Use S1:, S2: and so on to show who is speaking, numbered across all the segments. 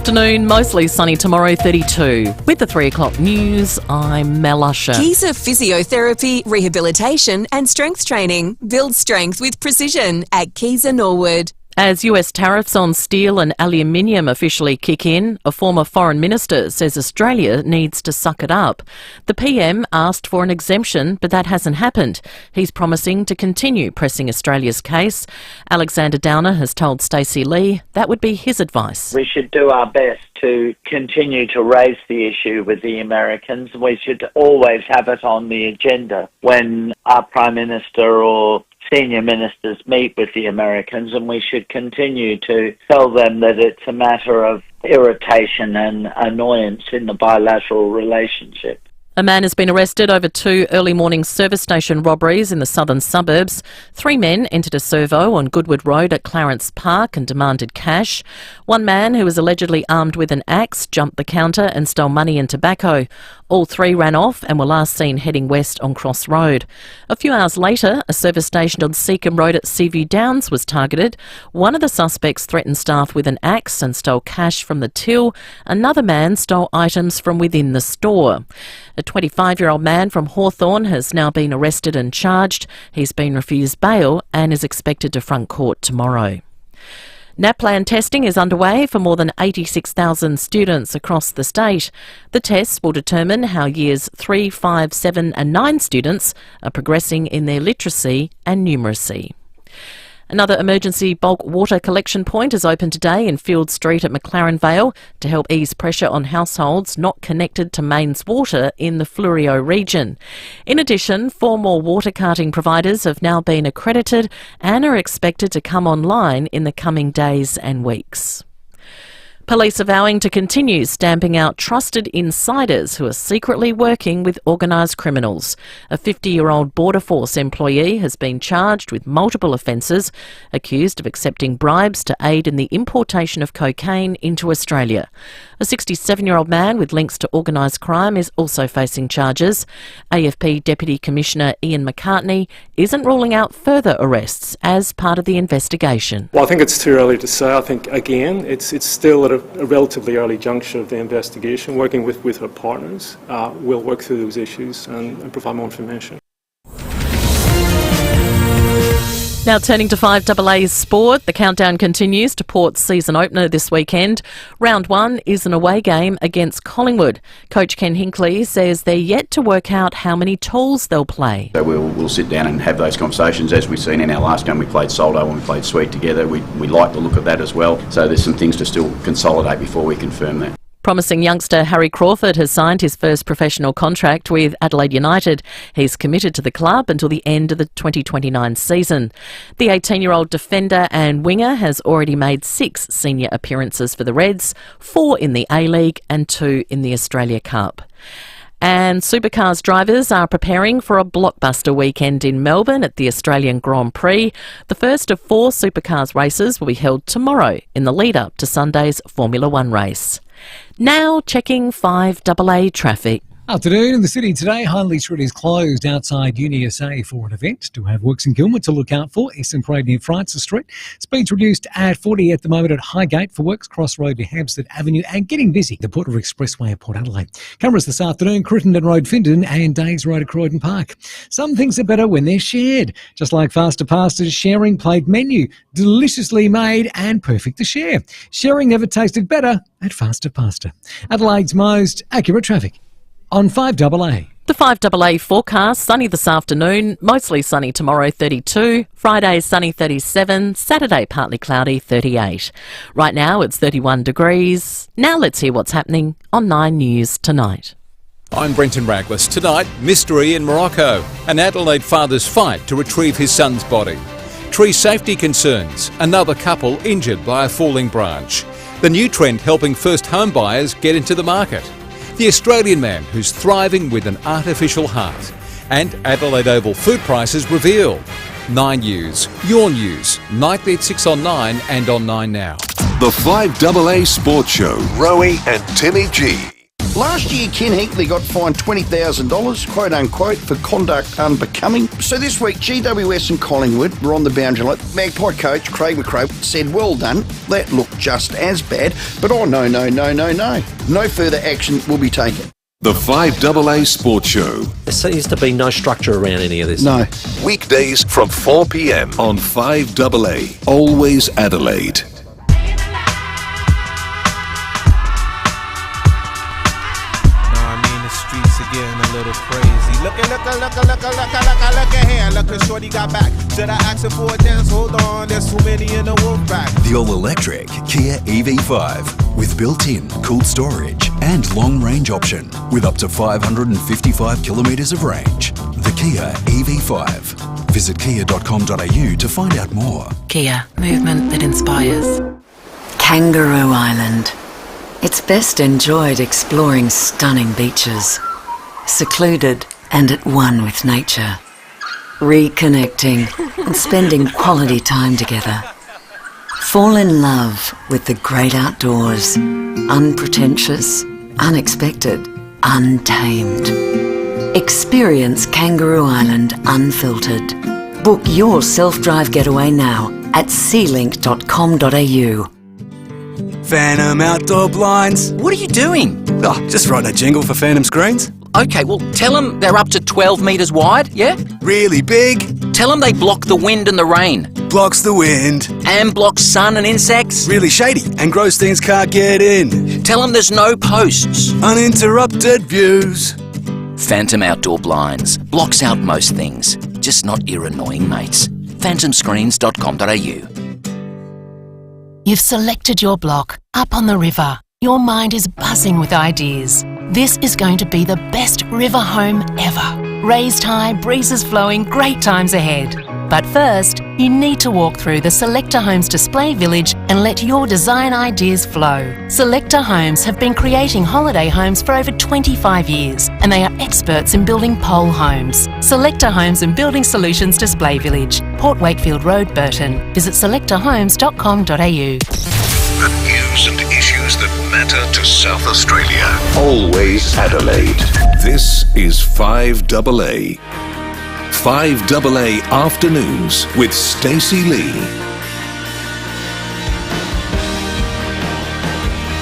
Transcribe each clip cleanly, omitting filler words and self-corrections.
S1: afternoon, mostly sunny tomorrow, 32. With the 3 o'clock news, I'm Mel Usher.
S2: Kiza Physiotherapy, Rehabilitation and Strength Training. Build strength with precision at Kiza Norwood.
S1: As US tariffs on steel and aluminium officially kick in, a former foreign minister says Australia needs to suck it up. The PM asked for an exemption, but that hasn't happened. He's promising to continue pressing Australia's case. Alexander Downer has told Stacey that would be his advice.
S3: We should do our best to continue to raise the issue with the Americans. We should always have it on the agenda when our Prime Minister or senior ministers meet with the Americans, and we should continue to tell them that it's a matter of irritation and annoyance in the bilateral relationship.
S1: A man has been arrested over 2 early morning service station robberies in the southern suburbs. 3 men entered a servo on Goodwood Road at Clarence Park and demanded cash. 1 man who was allegedly armed with an axe jumped the counter and stole money and tobacco. All 3 ran off and were last seen heading west on Cross Road. A few hours later, a service station on Seacombe Road at Seaview Downs was targeted. One of the suspects threatened staff with an axe and stole cash from the till. Another man stole items from within the store. A 25-year-old man from Hawthorn has now been arrested and charged. He's been refused bail and is expected to front court tomorrow. NAPLAN testing is underway for more than 86,000 students across the state. The tests will determine how years 3, 5, 7 and 9 students are progressing in their literacy and numeracy. Another emergency bulk water collection point is open today in Field Street at McLaren Vale to help ease pressure on households not connected to mains water in the Fleurieu region. In addition, 4 more water carting providers have now been accredited and are expected to come online in the coming days and weeks. Police are vowing to continue stamping out trusted insiders who are secretly working with organised criminals. A 50-year-old Border Force employee has been charged with multiple offences, accused of accepting bribes to aid in the importation of cocaine into Australia. A 67-year-old man with links to organised crime is also facing charges. AFP Deputy Commissioner Ian McCartney isn't ruling out further arrests as part of the investigation.
S4: Well, I think it's too early to say. I think, again, it's still at a relatively early juncture of the investigation. Working with our partners, we'll work through those issues and provide more information.
S1: Now turning to 5AA's sport, the countdown continues to Port's season opener this weekend. Round 1 is an away game against Collingwood. Coach Ken Hinkley says they're yet to work out how many tools they'll play.
S5: So we'll sit down and have those conversations. As we've seen in our last game, we played Soldo and we played Sweet together. We like the look of that as well. So there's some things to still consolidate before we confirm that.
S1: Promising youngster Harry Crawford has signed his first professional contract with Adelaide United. He's committed to the club until the end of the 2029 season. The 18-year-old defender and winger has already made 6 senior appearances for the Reds, 4 in the A-League and 2 in the Australia Cup. And supercars drivers are preparing for a blockbuster weekend in Melbourne at the Australian Grand Prix. The first of 4 supercars races will be held tomorrow in the lead-up to Sunday's Formula 1 race. Now checking 5AA traffic.
S6: Afternoon in the city today, Hindley Street is closed outside UniSA for an event. Do have works in Gilman to look out for. Eastern Parade near Francis Street. Speeds reduced at 40 at the moment at Highgate for works. Cross Road to Hampstead Avenue and getting busy. The Porter Expressway at Port Adelaide. Cameras this afternoon, Crittenden Road, Findon and Days Road at Croydon Park. Some things are better when they're shared. Just like Faster Pasta's sharing plate menu. Deliciously made and perfect to share. Sharing never tasted better at Faster Pasta. Adelaide's most accurate traffic on 5AA.
S1: The 5AA forecast, sunny this afternoon, mostly sunny tomorrow, 32. Friday, sunny, 37. Saturday, partly cloudy, 38. Right now, it's 31 degrees. Now let's hear what's happening on 9 News Tonight.
S7: I'm Brenton Raglas. Tonight, mystery in Morocco. An Adelaide father's fight to retrieve his son's body. Tree safety concerns. Another couple injured by a falling branch. The new trend helping first home buyers get into the market. The Australian man who's thriving with an artificial heart. And Adelaide Oval food prices revealed. 9 News, your news, nightly at 6 on 9 and on 9 Now.
S8: The 5AA Sports Show, Rowie and Timmy G. Last year, Ken Hinkley got fined $20,000, quote unquote, for conduct unbecoming. So this week, GWS and Collingwood were on the boundary line. Magpie coach Craig McRae said, well done, that looked just as bad, but no. No further action will be taken.
S9: The FIVEAA Sports Show.
S10: There seems to be no structure around any of this.
S8: No.
S9: Weekdays from 4 p.m. on FIVEAA. Always Adelaide.
S11: Streets are getting a little crazy. Look at here. Look at shorty got back. Should I ask her for a dance? Hold on, there's too many in the wolf pack.
S12: The all-electric Kia EV5 with built-in cooled storage and long-range option with up to 555 kilometres of range. The Kia EV5. Visit kia.com.au to find out more.
S13: Kia, movement that inspires. Kangaroo Island. It's best enjoyed exploring stunning beaches, secluded and at one with nature, reconnecting and spending quality time together. Fall in love with the great outdoors, unpretentious, unexpected, untamed. Experience Kangaroo Island unfiltered. Book your self-drive getaway now at sealink.com.au.
S14: Phantom Outdoor Blinds.
S15: What are you doing?
S14: Oh, just writing a jingle for Phantom Screens.
S15: Okay, well, tell them they're up to 12 metres wide, yeah?
S14: Really big.
S15: Tell them they block the wind and the rain.
S14: Blocks the wind.
S15: And blocks sun and insects.
S14: Really shady, and gross things can't get in.
S15: Tell them there's no posts.
S14: Uninterrupted views.
S15: Phantom Outdoor Blinds. Blocks out most things, just not your annoying mates. phantomscreens.com.au.
S16: You've selected your block, up on the river. Your mind is buzzing with ideas. This is going to be the best river home ever. Raised high, breezes flowing, great times ahead. But first, you need to walk through the Selector Homes display village and let your design ideas flow. Selector Homes have been creating holiday homes for over 25 years, and they are experts in building pole homes. Selector Homes and Building Solutions Display Village, Port Wakefield Road, Burton. Visit selectorhomes.com.au.
S9: The news and issues that matter to South Australia. Always Adelaide. This is 5AA. 5AA Afternoons with Stacey Lee.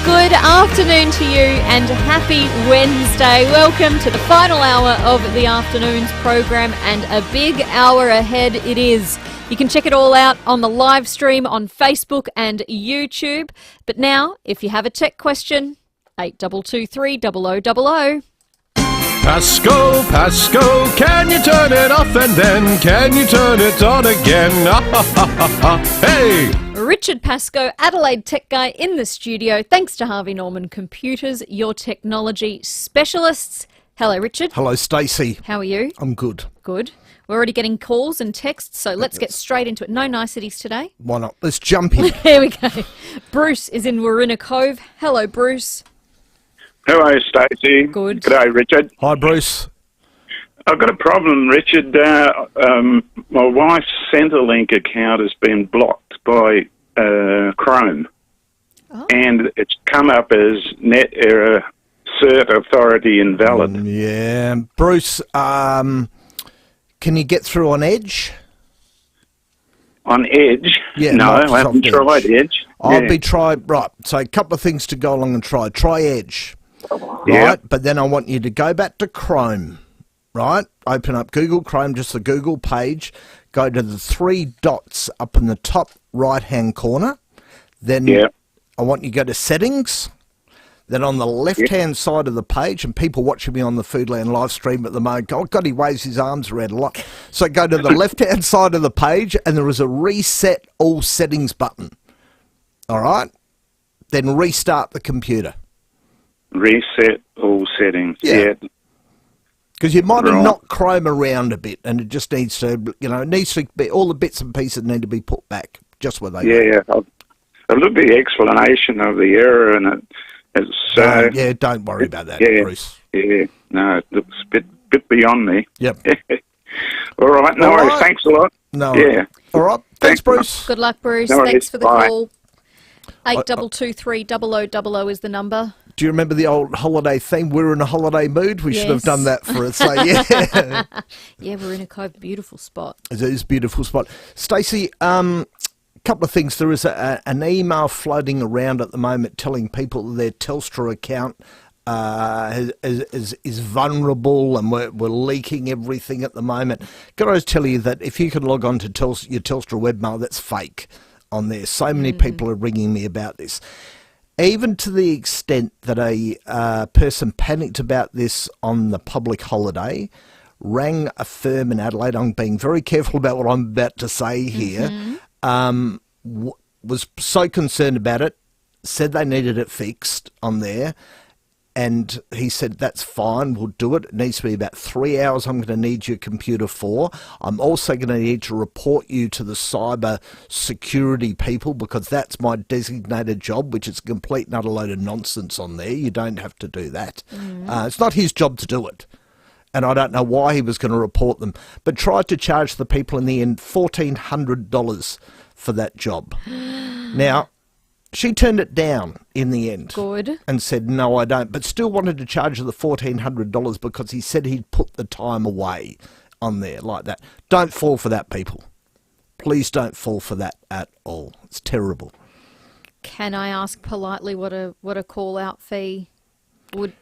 S17: Good afternoon to you and happy Wednesday. Welcome to the final hour of the afternoons program, and a big hour ahead it is. You can check it all out on the live stream on Facebook and YouTube. But now, if you have a tech question, 8223 0000.
S18: Pasco, can you turn it off and then can you turn it on again? Hey!
S17: Richard Pascoe, Adelaide tech guy in the studio. Thanks to Harvey Norman Computers, your technology specialists. Hello, Richard.
S19: Hello, Stacey.
S17: How are you?
S19: I'm good.
S17: Good. We're already getting calls and texts, so let's get straight into it. No niceties today.
S19: Why not? Let's jump in.
S17: There we go. Bruce is in Warina Cove. Hello, Bruce.
S20: Hello, Stacey.
S17: Good.
S20: G'day, Richard.
S19: Hi, Bruce.
S20: I've got a problem, Richard. My wife's Centrelink account has been blocked by Chrome.
S17: Oh.
S20: And it's come up as net error, cert authority invalid.
S19: Yeah. Bruce, can you get through on Edge?
S20: On Edge?
S19: Yeah,
S20: no,
S19: Microsoft
S20: I haven't tried Edge.
S19: I'll be tried. Right, so a couple of things to go along and try. Try Edge, right?
S20: Yeah.
S19: But then I want you to go back to Chrome, right? Open up Google Chrome, just the Google page. Go to the three dots up in the top right-hand corner. Then I want you to go to Settings. Then on the left-hand side of the page, and people watching me on the Foodland live stream at the moment, oh God, he waves his arms around a lot. So go to the left-hand side of the page, and there is a Reset All Settings button. All right? Then restart the computer.
S20: Reset all settings. Yeah.
S19: Because you might have knocked Chrome around a bit, and it just needs to, it needs to be, all the bits and pieces need to be put back just where they are.
S20: Yeah. I looked at the explanation of the error, and it's...
S19: yeah, don't worry about that, Bruce.
S20: Yeah, no, it looks a bit beyond me.
S19: Yep.
S20: All right, no worries. Thanks a lot.
S19: No.
S20: Yeah.
S19: All right. Thanks, Bruce.
S17: Good luck, Bruce.
S20: No worries.
S17: Thanks for the
S20: Bye.
S17: call. 8223 0000 is the number.
S19: Do you remember the old holiday theme? We're in a holiday mood. We should have done that for it. So yeah,
S17: yeah, we're in a beautiful spot.
S19: it is a beautiful spot. Stacey, couple of things. There is an email floating around at the moment telling people that their Telstra account is vulnerable, and we're leaking everything at the moment. Can I just tell you that if you can log on to your Telstra webmail, that's fake on there. So many people are ringing me about this. Even to the extent that a person panicked about this on the public holiday, rang a firm in Adelaide. I'm being very careful about what I'm about to say here. Was so concerned about it, said they needed it fixed on there, and he said, that's fine, we'll do it. It needs to be about 3 hours I'm going to need your computer for. I'm also going to need to report you to the cyber security people, because that's my designated job, which is a complete and utter load of nonsense on there. You don't have to do that. It's not his job to do it. And I don't know why he was going to report them, but tried to charge the people in the end $1,400 for that job. Now, she turned it down in the end.
S17: Good.
S19: And said, no, I don't, but still wanted to charge her the $1,400 because he said he'd put the time away on there like that. Don't fall for that, people. Please don't fall for that at all. It's terrible.
S17: Can I ask politely what a call-out fee would...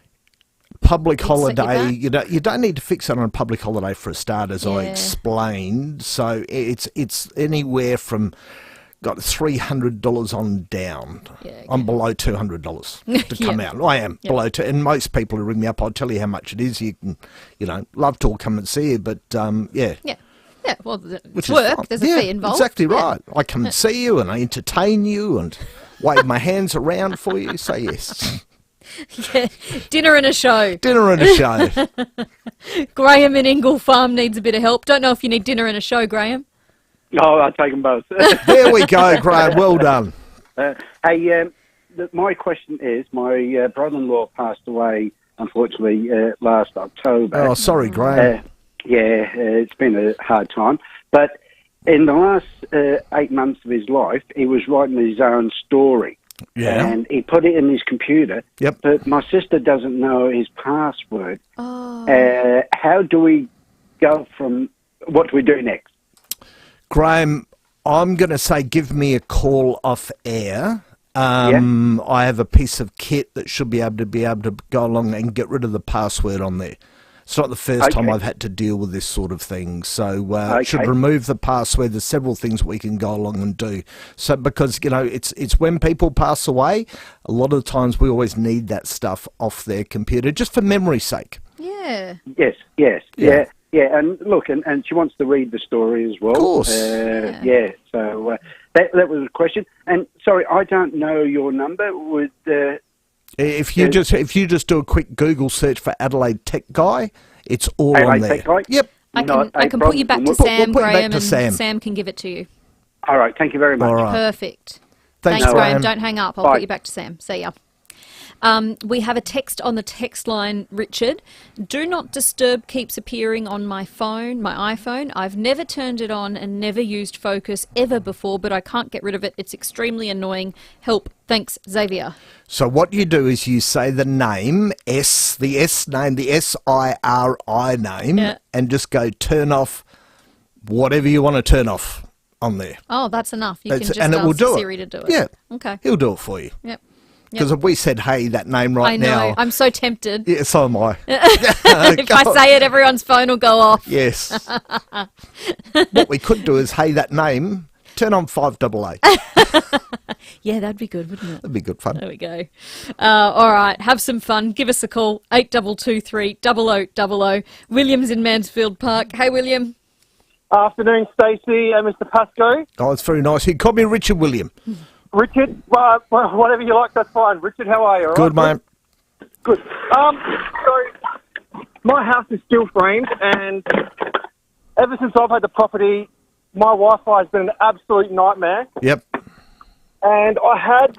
S19: Public holiday, you don't need to fix it on a public holiday for a start, as I explained. So it's anywhere from $300 on down. I'm below $200 to come out. I am below two, and most people who ring me up, I'll tell you how much it is. You can, love to come and see you, but
S17: Yeah, well,
S19: which
S17: it's work.
S19: Fine.
S17: There's a fee involved.
S19: Exactly right. I come and see you, and I entertain you, and wave my hands around for you. So yes.
S17: Yeah, dinner and a show.
S19: Dinner and a show.
S17: Graham in Ingle Farm needs a bit of help. Don't know if you need dinner and a show, Graham.
S21: Oh, I'll take them both.
S19: There we go, Graham. Well done.
S21: My question is, my brother-in-law passed away, unfortunately, last October.
S19: Oh, sorry, Graham.
S21: It's been a hard time. But in the last 8 months of his life, he was writing his own story.
S19: Yeah.
S21: And he put it in his computer.
S19: Yep.
S21: But my sister doesn't know his password.
S17: Oh.
S21: How do we go from... What do we do next?
S19: Graham, I'm going to say give me a call off air. I have a piece of kit that should be able to go along and get rid of the password on there. It's not the first time I've had to deal with this sort of thing. So it should remove the password. There's several things we can go along and do. So because, it's when people pass away, a lot of the times we always need that stuff off their computer just for memory's sake.
S17: Yeah.
S21: Yes. Yeah, and look, and she wants to read the story as well.
S19: Of course.
S21: So that was a question. And sorry, I don't know your number.
S19: If you just do a quick Google search for Adelaide Tech Guy, it's all on there.
S21: Tech Guy?
S19: Yep.
S17: I can put you back to Sam, Graham, and Sam can give it to you.
S21: All right, thank you very much.
S19: All right.
S17: Perfect.
S19: Thanks,
S17: Graham. Don't hang up. I'll
S21: Bye.
S17: put you back to Sam. See ya. We have a text on the text line, Richard. Do not disturb keeps appearing on my iPhone. I've never turned it on and never used Focus ever before, but I can't get rid of it. It's extremely annoying. Help. Thanks, Xavier.
S19: So what you do is you say the name, the SIRI name, and just go turn off whatever you want to turn off on there.
S17: Oh, that's enough. You can just
S19: and it will
S17: ask
S19: do
S17: Siri to do it.
S19: Yeah.
S17: Okay.
S19: He'll do it for you.
S17: Yep.
S19: Because if we said, hey, that name right now...
S17: I know. I'm so tempted.
S19: Yeah, so am I.
S17: If I say it, everyone's phone will go off.
S19: Yes. What we could do is, hey, that name, turn on FIVEAA.
S17: Yeah, that'd be good, wouldn't it?
S19: That'd be good fun.
S17: There we go. All right, have some fun. Give us a call, 8223 0000. William's in Mansfield Park. Hey, William.
S22: Afternoon, Stacey and Mr. Pascoe.
S19: Oh, it's very nice. He called me Richard William.
S22: Richard, whatever you like, that's fine. Richard, how are you? All
S19: Good,
S22: right?
S19: mate.
S22: Good. So, my house is steel framed, and ever since I've had the property, my Wi-Fi has been an absolute nightmare.
S19: Yep.
S22: And I had,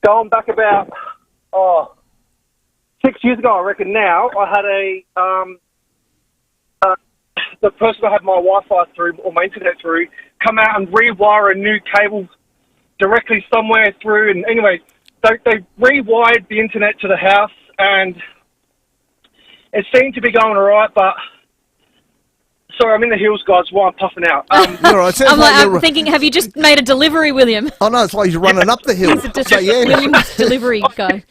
S22: going back about 6 years ago, I reckon now, I had the person I had my Wi-Fi through, or my internet through, come out and rewire a new cable directly somewhere through. And anyway, they rewired the internet to the house, and it seemed to be going all right, but... Sorry, I'm in the hills, guys, while I'm puffing out.
S17: I'm thinking, have you just made a delivery, William?
S19: Oh, no, it's like you're running up the hill.
S17: William's delivery guy.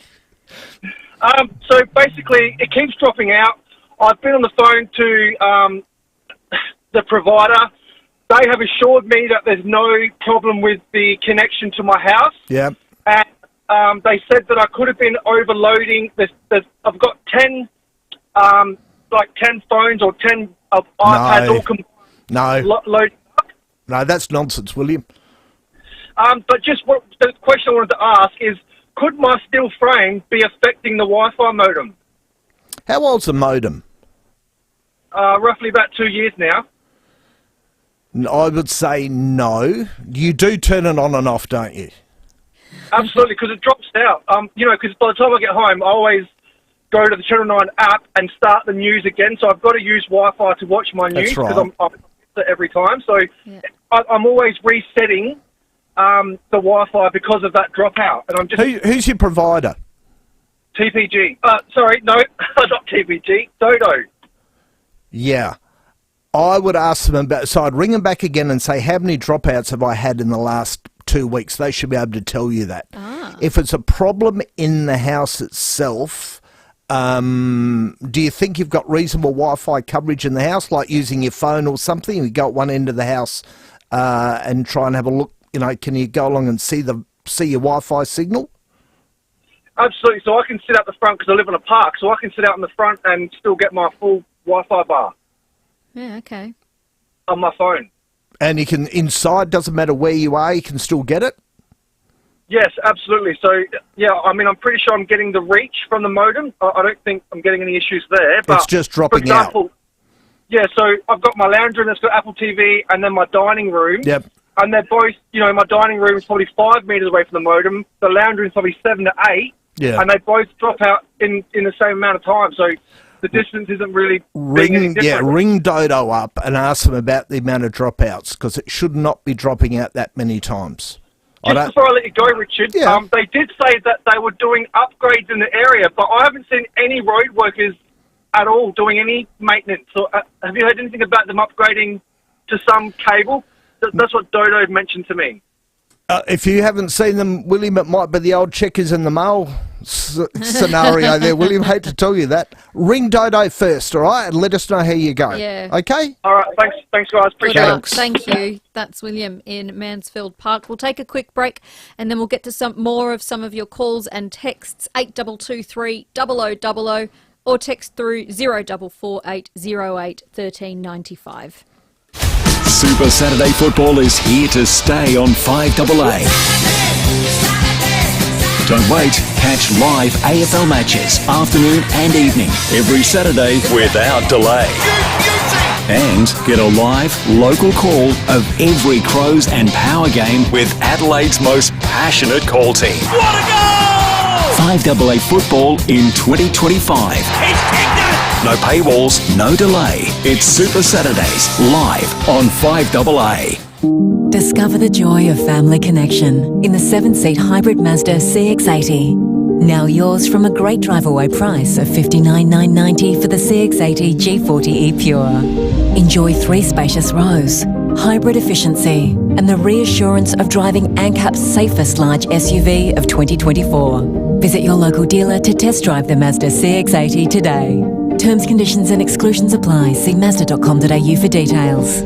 S22: So basically, it keeps dropping out. I've been on the phone to the provider. They have assured me that there's no problem with the connection to my house.
S19: Yeah.
S22: And they said that I could have been overloading. I've got 10 phones or 10 iPads all combined. Loading up.
S19: No, that's nonsense, William.
S22: But just the question I wanted to ask is, could my steel frame be affecting the Wi-Fi modem?
S19: How old's the modem?
S22: Roughly about 2 years now.
S19: I would say no. You do turn it on and off, don't you?
S22: Absolutely, because it drops out. Because by the time I get home, I always go to the Channel 9 app and start the news again. So I've got to use Wi-Fi to watch my news because I'm every time. So I'm always resetting the Wi-Fi because of that dropout. And I'm just
S19: who's your provider?
S22: TPG. Sorry, no, not TPG. Dodo.
S19: Yeah. I would ask them about, so I'd ring them back again and say, how many dropouts have I had in the last 2 weeks? They should be able to tell you that. If it's a problem in the house itself, do you think you've got reasonable Wi-Fi coverage in the house, like using your phone or something? You go at one end of the house and try and have a look, can you go along and see your Wi-Fi signal?
S22: Absolutely. So I can sit out the front because I live in a park, so I can sit out in the front and still get my full Wi-Fi bar.
S17: Yeah, okay.
S22: On my phone.
S19: And you can, inside, doesn't matter where you are, you can still get it?
S22: Yes, absolutely. So, yeah, I'm pretty sure I'm getting the reach from the modem. I don't think I'm getting any issues there. But
S19: it's just dropping out.
S22: Yeah, so I've got my lounge room that's got Apple TV and then my dining room.
S19: Yep.
S22: And they're both, my dining room is probably 5 metres away from the modem. The lounge room is probably 7 to 8.
S19: Yeah.
S22: And they both drop out in the same amount of time. So the distance isn't really being any different.
S19: Yeah, ring Dodo up and ask them about the amount of dropouts, because it should not be dropping out that many times.
S22: Just before I let you go, Richard, they did say that they were doing upgrades in the area, but I haven't seen any road workers at all doing any maintenance. So, have you heard anything about them upgrading to some cable? That's what Dodo mentioned to me.
S19: If you haven't seen them, William, it might be the old checkers in the mail scenario there, William. Hate to tell you that. Ring Dodo first, all right, and let us know how you go.
S17: Yeah.
S19: Okay?
S22: All right, thanks guys. Appreciate it.
S17: Thank you. That's William in Mansfield Park. We'll take a quick break and then we'll get to some of your calls and texts. 8223 0000 or text through 0448 08 1395.
S12: Super Saturday football is here to stay on 5AA. Don't wait. Catch live AFL matches, afternoon and evening, every Saturday without delay. And get a live, local call of every Crows and Power game with Adelaide's most passionate call team. What a goal! 5AA football in 2025. No paywalls, no delay. It's Super Saturdays, live on 5AA.
S13: Discover the joy of family connection in the 7-seat hybrid Mazda CX-80. Now yours from a great drive-away price of $59,990 for the CX-80 G40E Pure. Enjoy 3 spacious rows, hybrid efficiency, and the reassurance of driving ANCAP's safest large SUV of 2024. Visit your local dealer to test drive the Mazda CX-80 today. Terms, conditions and exclusions apply. See Mazda.com.au for details.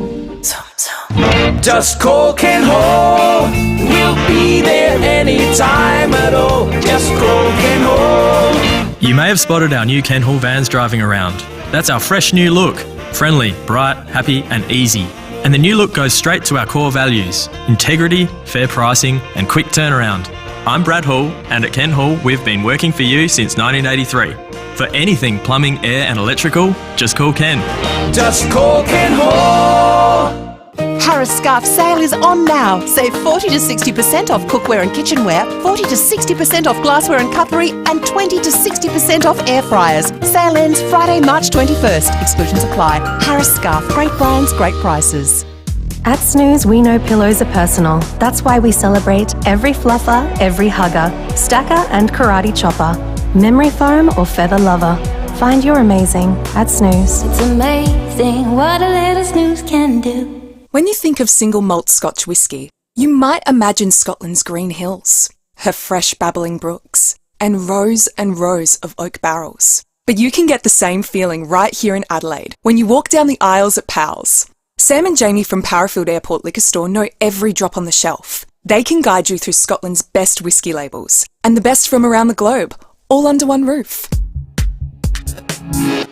S14: Just call Ken Hall. We'll be there anytime at all. Just call Ken Hall.
S2: You may have spotted our new Ken Hall vans driving around. That's our fresh new look. Friendly, bright, happy and easy. And the new look goes straight to our core values: integrity, fair pricing and quick turnaround. I'm Brad Hall, and at Ken Hall we've been working for you since 1983. For anything plumbing, air and electrical, just call Ken.
S14: Just call Ken Hall.
S3: Harris Scarf sale is on now. Save 40 to 60% off cookware and kitchenware, 40 to 60% off glassware and cutlery, and 20 to 60% off air fryers. Sale ends Friday, March 21st. Exclusions apply. Harris Scarf, great brands, great prices.
S4: At Snooze, we know pillows are personal. That's why we celebrate every fluffer, every hugger, stacker and karate chopper, memory foam or feather lover. Find your amazing at Snooze.
S5: It's amazing what a little snooze can do.
S23: When you think of single malt Scotch whisky, you might imagine Scotland's green hills, her fresh babbling brooks, and rows of oak barrels. But you can get the same feeling right here in Adelaide when you walk down the aisles at Powell's. Sam and Jamie from Parafield Airport Liquor Store know every drop on the shelf. They can guide you through Scotland's best whisky labels and the best from around the globe, all under one roof.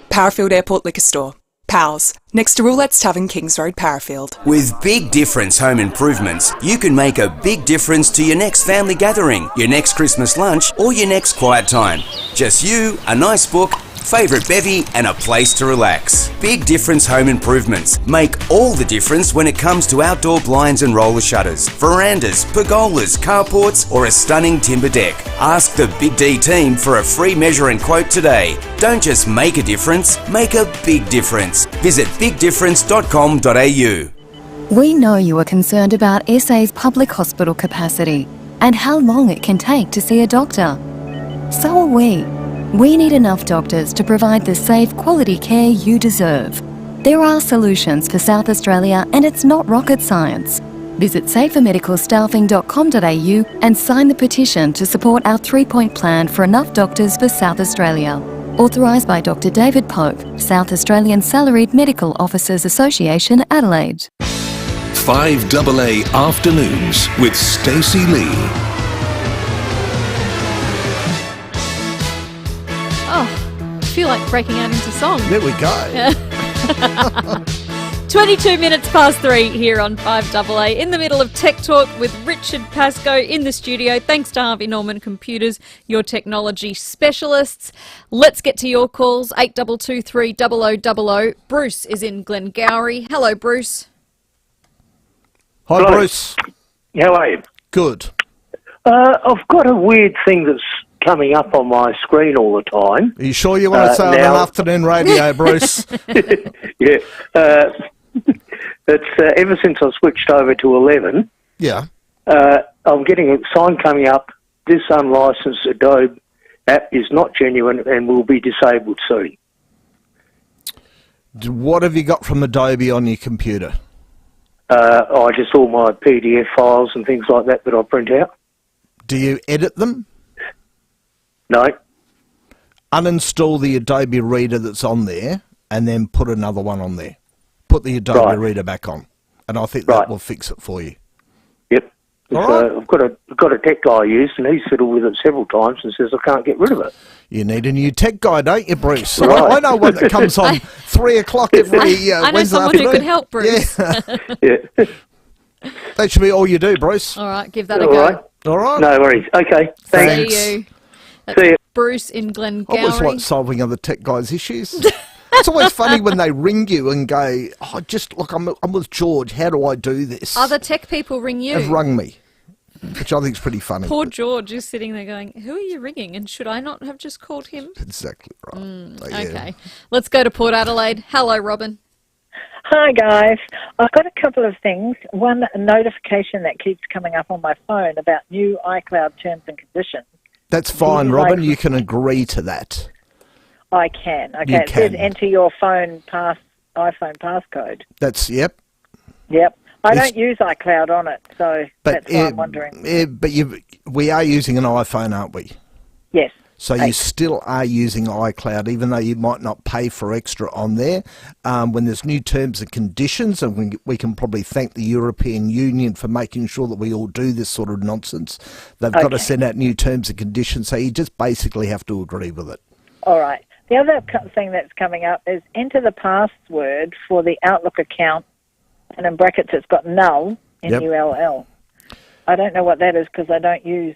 S23: Parafield Airport Liquor Store. Powell's, next to Roulette's Tavern, Kings Road, Parafield.
S24: With Big Difference Home Improvements, you can make a big difference to your next family gathering, your next Christmas lunch, or your next quiet time. Just you, a nice book, favourite bevy, and a place to relax. Big Difference Home Improvements make all the difference when it comes to outdoor blinds and roller shutters, verandas, pergolas, carports, or a stunning timber deck. Ask the Big D team for a free measure and quote today. Don't just make a difference, make a big difference. Visit bigdifference.com.au.
S13: We know you are concerned about SA's public hospital capacity and how long it can take to see a doctor. So are we. We need enough doctors to provide the safe, quality care you deserve. There are solutions for South Australia and it's not rocket science. Visit safermedicalstaffing.com.au and sign the petition to support our 3-point plan for enough doctors for South Australia. Authorised by Dr David Pope, South Australian Salaried Medical Officers Association, Adelaide.
S9: 5AA Afternoons with Stacey Lee.
S17: Oh, I feel like breaking out into song.
S19: There we go.
S17: 22 minutes past 3 here on 5AA, in the middle of Tech Talk with Richard Pascoe in the studio. Thanks to Harvey Norman Computers, your technology specialists. Let's get to your calls, 8223 0000. Bruce is in Glengowrie. Hello, Bruce.
S19: Hi,
S25: Hello.
S19: Bruce.
S25: How are you?
S19: Good.
S25: I've got a weird thing that's coming up on my screen all the time.
S19: Are you sure you want to say on afternoon radio, Bruce?
S25: Yeah. It's ever since I switched over to 11.
S19: Yeah.
S25: I'm getting a sign coming up. This unlicensed Adobe app is not genuine and will be disabled soon.
S19: What have you got from Adobe on your computer?
S25: Just all my PDF files and things like that I print out.
S19: Do you edit them?
S25: No.
S19: Uninstall the Adobe Reader that's on there and then put another one on there. Put the Adobe Reader back on. And I think that will fix it for you.
S25: Yep.
S19: All right.
S25: I've got a tech guy I used, and he's fiddled with it several times and says I can't get rid of it.
S19: You need a new tech guy, don't you, Bruce?
S25: Right.
S19: I know one that comes on 3 o'clock every Wednesday afternoon.
S17: I know someone who could help, Bruce.
S25: Yeah.
S19: That should be all you do, Bruce.
S17: All right, give that a go.
S19: All right.
S25: No worries. Okay. Thanks.
S17: See you.
S25: See you.
S17: Bruce in Glengowrie.
S19: I always like solving other tech guys' issues. It's always funny when they ring you and go, "Oh, just look, I'm with George. How do I do this?"
S17: Other tech people ring you.
S19: Have rung me, which I think is pretty funny.
S17: Poor George is sitting there going, "Who are you ringing? And should I not have just called him?"
S19: Exactly right.
S17: Okay, let's go to Port Adelaide. Hello, Robin.
S26: Hi, guys. I've got a couple of things. One, a notification that keeps coming up on my phone about new iCloud terms and conditions.
S19: That's fine, Robin. You can agree to that.
S26: I can. Okay,
S19: You
S26: it says
S19: can.
S26: enter your iPhone passcode.
S19: That's Yep.
S26: I don't use iCloud on it, so that's why I'm wondering.
S19: But we are using an iPhone, aren't we?
S26: Yes.
S19: So you still are using iCloud, even though you might not pay for extra on there. When there's new terms and conditions, and we can probably thank the European Union for making sure that we all do this sort of nonsense. They've got to send out new terms and conditions, so you just basically have to agree with it.
S26: All right. The other thing that's coming up is enter the password for the Outlook account, and in brackets it's got null, N-U-L-L. I don't know what that is because I don't use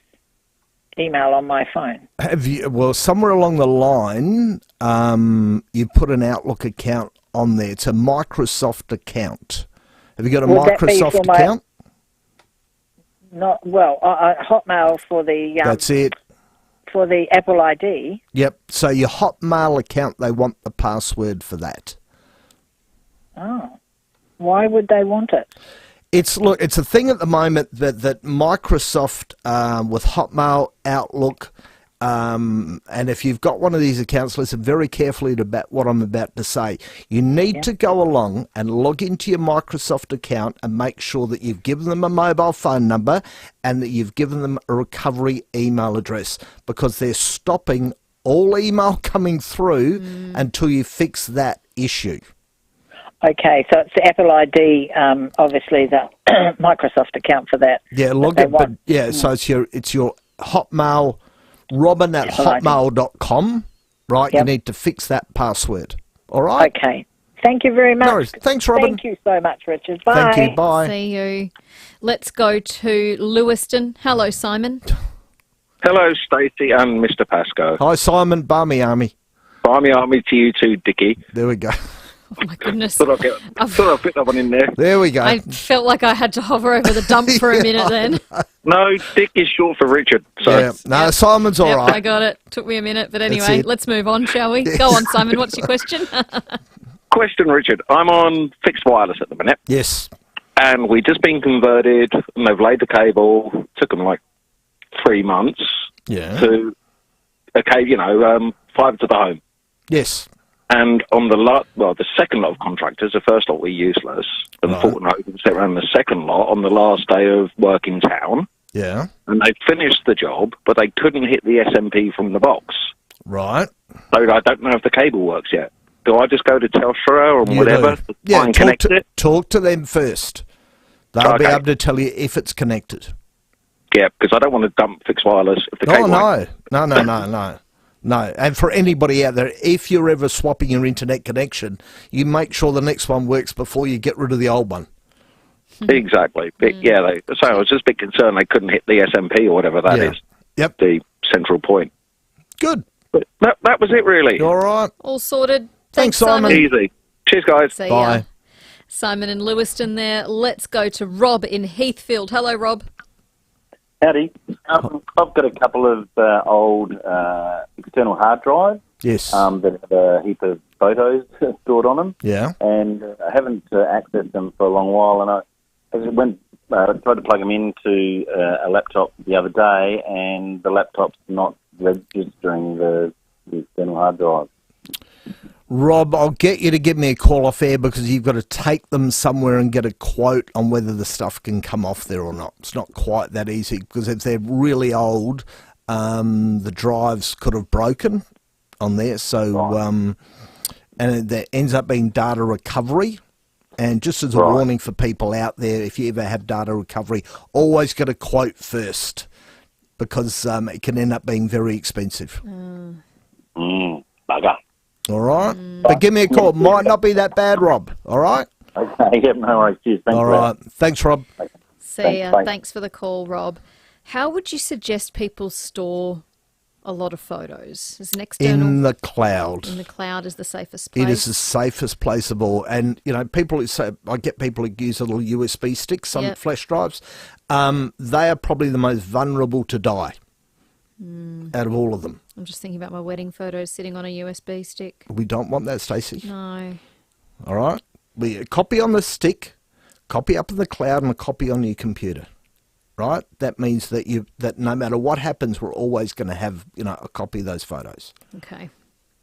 S26: email on my phone.
S19: Have you? Well, somewhere along the line, you put an Outlook account on there. It's a Microsoft account. Have you got a Microsoft account?
S26: Not well. Hotmail for the.
S19: That's it.
S26: For the Apple ID.
S19: Yep. So your Hotmail account, they want the password for that.
S26: Oh. Why would they want it?
S19: It's a thing at the moment that Microsoft with Hotmail, Outlook, and if you've got one of these accounts, listen very carefully to what I'm about to say. You need to go along and log into your Microsoft account and make sure that you've given them a mobile phone number and that you've given them a recovery email address, because they're stopping all email coming through until you fix that issue.
S26: Okay, so it's the Apple ID, obviously the Microsoft account for that.
S19: Yeah, log it, but so it's your Hotmail, robin@hotmail.com, right? You need to fix that password. All right?
S26: Okay. Thank you very much.
S19: No worries. Thanks, Robin.
S26: Thank you so much, Richard. Bye.
S19: Thank you. Bye.
S17: See you. Let's go to Lewiston. Hello, Simon.
S1: Hello, Stacey and Mr. Pascoe.
S19: Hi, Simon. Barmy Army.
S1: Barmy Army to you too, Dickie.
S19: There we go.
S17: Oh, my goodness.
S1: Thought I'd fit that one in there.
S19: There we go.
S17: I felt like I had to hover over the dump for a minute then.
S1: No, Dick is short for Richard. So.
S19: No, Simon's all right.
S17: I got it. Took me a minute, but anyway, let's move on, shall we? Go on, Simon. What's your question?
S1: Question, Richard. I'm on fixed wireless at the minute.
S19: Yes.
S1: And we've just been converted, and they've laid the cable. Took them like 3 months.
S19: Yeah.
S1: To fibre to the home.
S19: Yes.
S1: And on the second lot of contractors, the first lot were useless, and Fortnite set around the second lot on the last day of work in town.
S19: Yeah.
S1: And they finished the job, but they couldn't hit the SMP from the box.
S19: Right.
S1: So I don't know if the cable works yet. Do I just go to Telstra or whatever to try and connect it?
S19: Talk to them first. They'll be able to tell you if it's connected.
S1: Yeah, because I don't want to dump fixed wireless if the cable...
S19: No, and for anybody out there, if you're ever swapping your internet connection, you make sure the next one works before you get rid of the old one.
S1: Exactly. But so I was just a bit concerned they couldn't hit the SMP or whatever that is.
S19: Yep.
S1: The central point.
S19: Good.
S1: But that was it, really.
S19: All right.
S17: All sorted.
S19: Thanks, Simon.
S1: Easy. Cheers, guys.
S17: See ya. Simon in Lewiston there. Let's go to Rob in Heathfield. Hello, Rob.
S6: Howdy. I've got a couple of old external hard drives.
S19: Yes.
S6: That have a heap of photos stored on them.
S19: Yeah.
S6: And I haven't accessed them for a long while, and I tried to plug them into a laptop the other day, and the laptop's not registering the external hard drive.
S19: Rob, I'll get you to give me a call off air, because you've got to take them somewhere and get a quote on whether the stuff can come off there or not. It's not quite that easy, because if they're really old, the drives could have broken on there. So, and there ends up being data recovery. And just as a warning for people out there, if you ever have data recovery, always get a quote first, because it can end up being very expensive.
S6: Bugger.
S19: All right. But give me a call. Might not be that bad, Rob. All right?
S6: Okay, no worries. Cheers. Thanks.
S19: All right. Thanks, Rob.
S17: See ya. Thanks for the call, Rob. How would you suggest people store a lot of photos? Is an external...
S19: In the cloud.
S17: In the cloud is the safest place.
S19: It is the safest place of all. And, people who say, I get people who use little USB sticks on flash drives. They are probably the most vulnerable to die out of all of them.
S17: I'm just thinking about my wedding photos sitting on a USB stick.
S19: We don't want that, Stacey.
S17: No.
S19: All right? A copy on the stick, copy up in the cloud, and a copy on your computer. Right? That means that that no matter what happens, we're always going to have, a copy of those photos.
S17: Okay.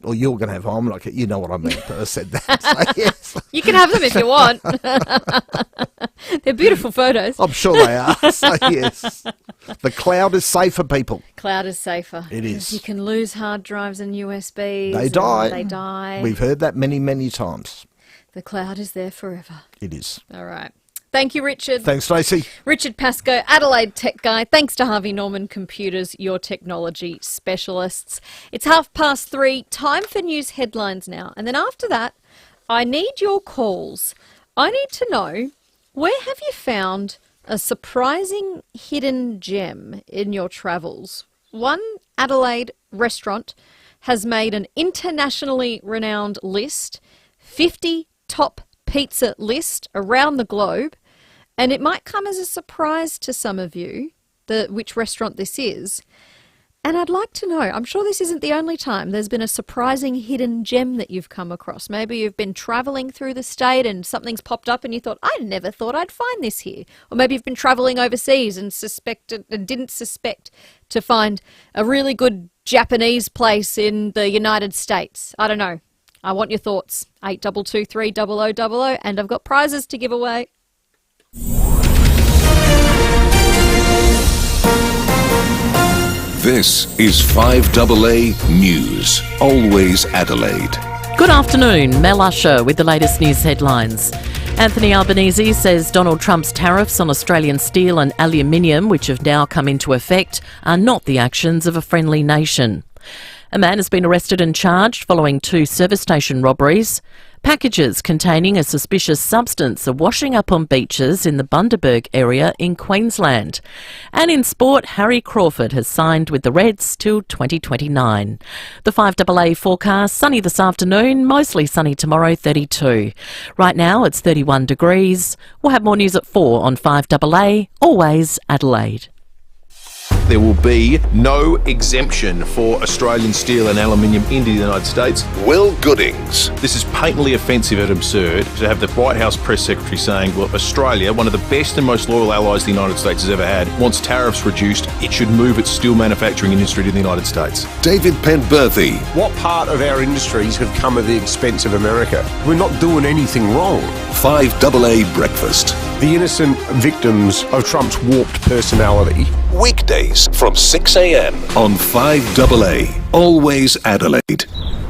S19: Or you're going to have, I'm like, you know what I meant. I said that. So, yes.
S17: You can have them if you want. They're beautiful photos.
S19: I'm sure they are. So, yes. The cloud is safer, people.
S17: Cloud is safer.
S19: It is.
S17: You can lose hard drives and USBs.
S19: They die.
S17: They die.
S19: We've heard that many, many times.
S17: The cloud is there forever.
S19: It is.
S17: All right. Thank you, Richard.
S19: Thanks, Stacey.
S17: Richard Pascoe, Adelaide Tech Guy. Thanks to Harvey Norman Computers, your technology specialists. It's 3:30. Time for news headlines now. And then after that, I need your calls. I need to know, where have you found a surprising hidden gem in your travels? One Adelaide restaurant has made an internationally renowned list, 50 top pizza list around the globe. And it might come as a surprise to some of you which restaurant this is. And I'd like to know, I'm sure this isn't the only time there's been a surprising hidden gem that you've come across. Maybe you've been travelling through the state and something's popped up and you thought, I never thought I'd find this here. Or maybe you've been travelling overseas and didn't suspect to find a really good Japanese place in the United States. I don't know. I want your thoughts. 8223 0000, and I've got prizes to give away.
S9: This is 5AA News, always Adelaide.
S7: Good afternoon, Mel Usher with the latest news headlines. Anthony Albanese says Donald Trump's tariffs on Australian steel and aluminium, which have now come into effect, are not the actions of a friendly nation. A man has been arrested and charged following 2 service station robberies. Packages containing a suspicious substance are washing up on beaches in the Bundaberg area in Queensland. And in sport, Harry Crawford has signed with the Reds till 2029. The 5AA forecast, sunny this afternoon, mostly sunny tomorrow, 32. Right now it's 31 degrees. We'll have more news at 4 on 5AA, always Adelaide.
S8: There will be no exemption for Australian steel and aluminium into the United States.
S9: Will Goodings.
S8: This is patently offensive and absurd to have the White House press secretary saying, well, Australia, one of the best and most loyal allies the United States has ever had, wants tariffs reduced. It should move its steel manufacturing industry to the United States.
S9: David Penberthy.
S18: What part of our industries have come at the expense of America? We're not doing anything wrong.
S9: 5AA Breakfast.
S18: The innocent victims of Trump's warped personality.
S9: Weekdays from 6 a.m. on 5AA, always Adelaide.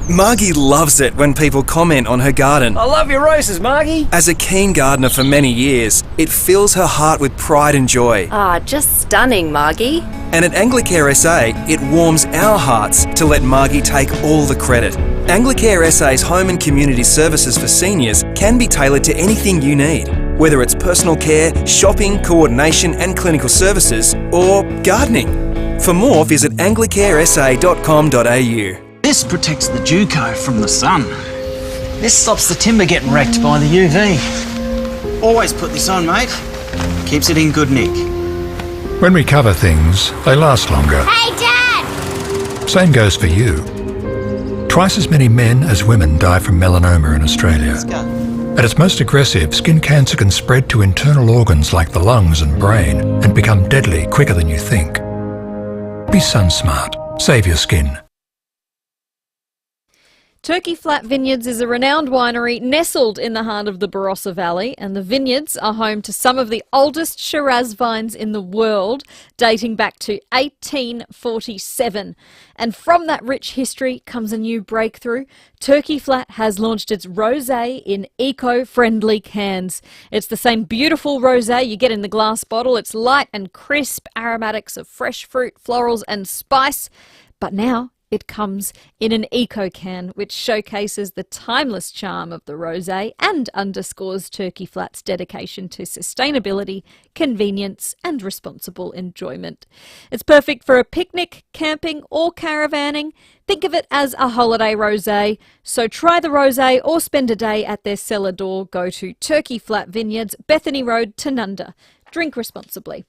S10: Margie loves it when people comment on her garden.
S11: I love your roses, Margie.
S10: As a keen gardener for many years, it fills her heart with pride and joy.
S15: Just stunning, Margie.
S10: And at Anglicare SA, it warms our hearts to let Margie take all the credit. Anglicare SA's home and community services for seniors can be tailored to anything you need, whether it's personal care, shopping, coordination and clinical services, or gardening. For more, visit anglicaresa.com.au.
S11: This protects the Juco from the sun. This stops the timber getting wrecked by the UV. Always put this on, mate. Keeps it in good nick.
S16: When we cover things, they last longer.
S5: Hey, Dad!
S16: Same goes for you. Twice as many men as women die from melanoma in Australia. At its most aggressive, skin cancer can spread to internal organs like the lungs and brain and become deadly quicker than you think. Be sun smart. Save your skin.
S17: Turkey Flat Vineyards is a renowned winery nestled in the heart of the Barossa Valley, and the vineyards are home to some of the oldest Shiraz vines in the world, dating back to 1847. And from that rich history comes a new breakthrough. Turkey Flat has launched its rosé in eco-friendly cans. It's the same beautiful rosé you get in the glass bottle. It's light and crisp, aromatics of fresh fruit, florals and spice. But now it comes in an eco can, which showcases the timeless charm of the rosé and underscores Turkey Flat's dedication to sustainability, convenience and responsible enjoyment. It's perfect for a picnic, camping or caravanning. Think of it as a holiday rosé. So try the rosé or spend a day at their cellar door. Go to Turkey Flat Vineyards, Bethany Road, Tanunda. Drink responsibly.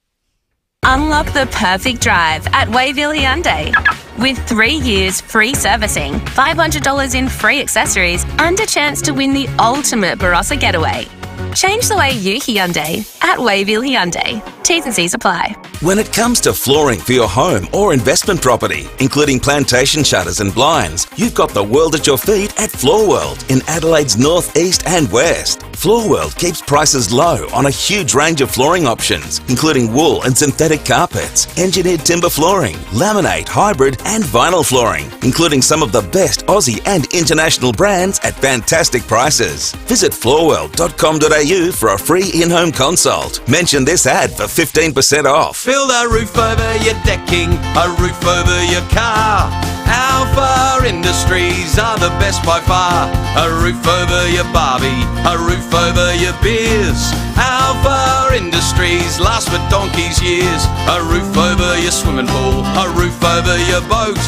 S27: Unlock the perfect drive at Wayville Hyundai. With 3 years free servicing, $500 in free accessories, and a chance to win the ultimate Barossa getaway. Change the way you Hyundai at Wayville Hyundai. T's and C's apply.
S28: When it comes to flooring for your home or investment property, including plantation shutters and blinds, you've got the world at your feet at Floor World in Adelaide's north, east and west. Floor World keeps prices low on a huge range of flooring options, including wool and synthetic carpets, engineered timber flooring, laminate, hybrid and vinyl flooring, including some of the best Aussie and international brands at fantastic prices. Visit floorworld.com.au for a free in-home consult. Mention this ad for 15% off.
S14: Build a roof over your decking, a roof over your car. Alpha Industries are the best by far. A roof over your Barbie, a roof over your beers. Alpha Industries last for donkey's years. A roof over your swimming pool, a roof over your boat.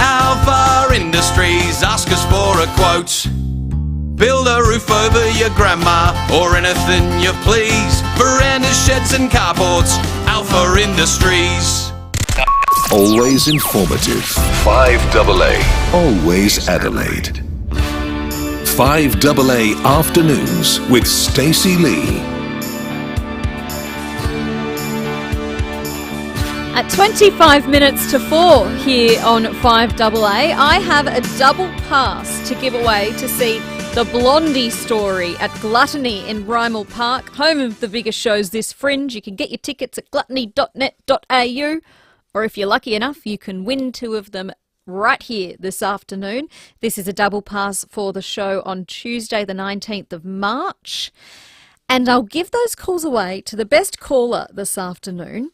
S14: Alpha Industries, ask us for a quote. Build a roof over your grandma or anything you please. Verandas, sheds and carports, Alpha Industries.
S9: always informative. 5AA, always Adelaide. 5AA Afternoons with Stacey Lee.
S17: At 25 minutes to 4 here on 5AA, I have a double pass to give away to see The Blondie Story at Gluttony in Rymel Park, home of the biggest shows this fringe. You can get your tickets at gluttony.net.au, or if you're lucky enough, you can win 2 of them right here this afternoon. This is a double pass for the show on Tuesday, the 19th of March. And I'll give those calls away to the best caller this afternoon.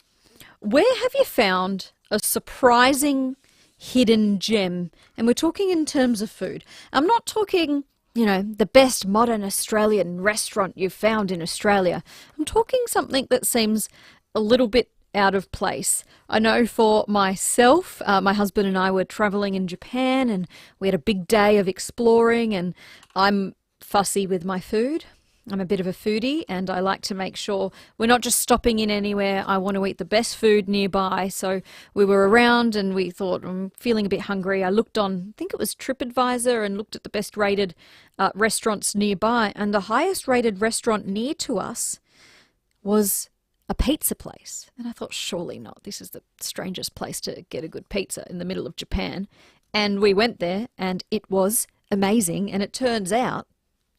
S17: Where have you found a surprising hidden gem? And we're talking in terms of food. I'm not talking, you know, the best modern Australian restaurant you've found in Australia. I'm talking something that seems a little bit out of place. I know for myself, my husband and I were travelling in Japan and we had a big day of exploring, and I'm fussy with my food. I'm a bit of a foodie and I like to make sure we're not just stopping in anywhere. I want to eat the best food nearby. So we were around and we thought, I'm feeling a bit hungry. I looked on, I think it was TripAdvisor, and looked at the best rated restaurants nearby. And the highest rated restaurant near to us was a pizza place. And I thought, surely not. This is the strangest place to get a good pizza in the middle of Japan. And we went there and it was amazing. And it turns out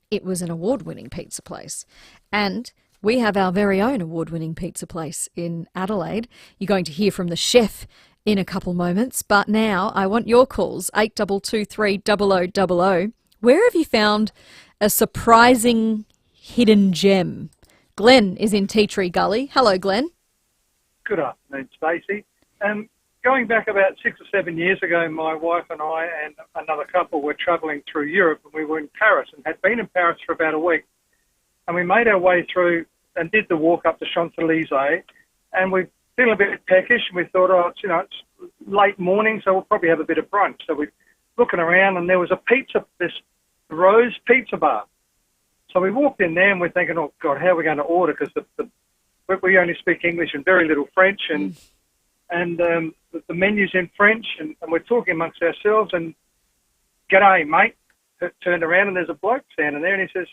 S17: it was an award-winning pizza place. And we have our very own award-winning pizza place in Adelaide. You're going to hear from the chef in a couple moments. But now I want your calls, 8223 0000. Where have you found a surprising hidden gem? Glenn is in Tea Tree Gully. Hello, Glenn.
S2: Good afternoon, Stacey. Going back about 6 or 7 years ago, my wife and I and another couple were travelling through Europe, and we were in Paris and had been in Paris for about a week. And we made our way through and did the walk up the Champs-Élysées, and we feeling a bit peckish, and we thought, it's late morning, so we'll probably have a bit of brunch. So we're looking around, and there was this Rose pizza bar. So we walked in there, and we're thinking, oh, God, how are we going to order? Because we only speak English and very little French, and the menu's in French, and we're talking amongst ourselves, and g'day, mate. Turned around, and there's a bloke standing there, and he says,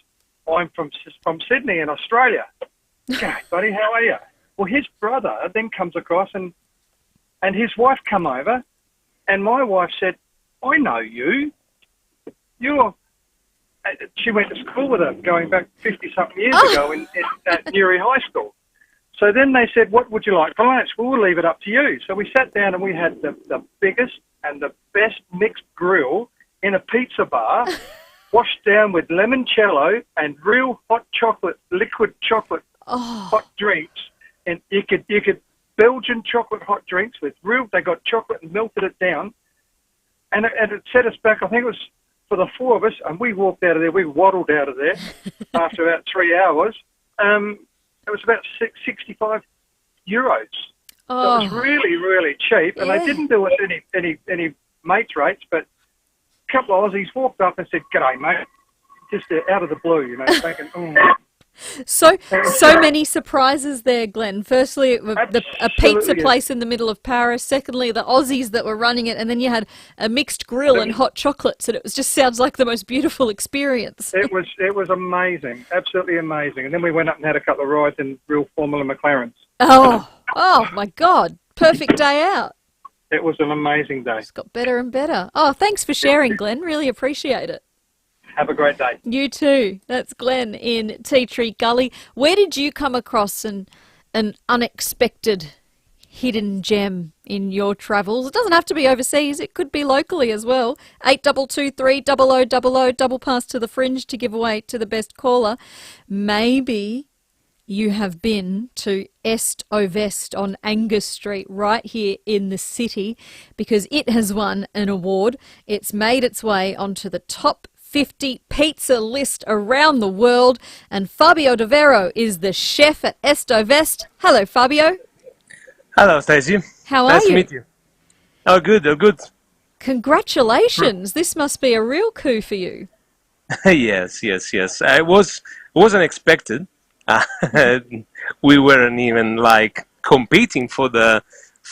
S2: I'm from Sydney in Australia. G'day, buddy, how are you? Well, his brother then comes across, and his wife come over, and my wife said, I know you. She went to school with him, going back 50-something years ago at Newry High School. So then they said, what would you like for lunch? Well, we'll leave it up to you. So we sat down and we had the biggest and the best mixed grill in a pizza bar, washed down with limoncello and real hot chocolate, liquid chocolate hot drinks. And you could Belgian chocolate hot drinks with they got chocolate and melted it down. And it set us back, I think it was for the 4 of us, and we walked out of there, we waddled out of there after about 3 hours. It was about 65 euros. So it was really, really cheap, and they didn't do us any mates rates, but a couple of Aussies walked up and said, "G'day, mate," just out of the blue, thinking,
S17: So many surprises there, Glenn. Firstly, a pizza place in the middle of Paris. Secondly, the Aussies that were running it, and then you had a mixed grill and hot chocolates, and it just sounds like the most beautiful experience.
S2: It was amazing, absolutely amazing. And then we went up and had a couple of rides in real Formula McLarens.
S17: Oh my God! Perfect day out.
S2: It was an amazing day.
S17: It's got better and better. Oh, thanks for sharing, Glenn. Really appreciate it.
S2: Have a great day.
S17: You too. That's Glenn in Tea Tree Gully. Where did you come across an unexpected hidden gem in your travels? It doesn't have to be overseas. It could be locally as well. 8223 0000, double pass to the fringe to give away to the best caller. Maybe you have been to Est Ovest on Angus Street right here in the city, because it has won an award. It's made its way onto the top 50 pizza list around the world, and Fabio De Vero is the chef at Est Ovest. Hello, Fabio.
S3: Hello, Stacey.
S17: How are you?
S3: Nice to meet you. Oh, good, oh, good.
S17: Congratulations. This must be a real coup for you.
S3: Yes. It wasn't expected. We weren't even competing for the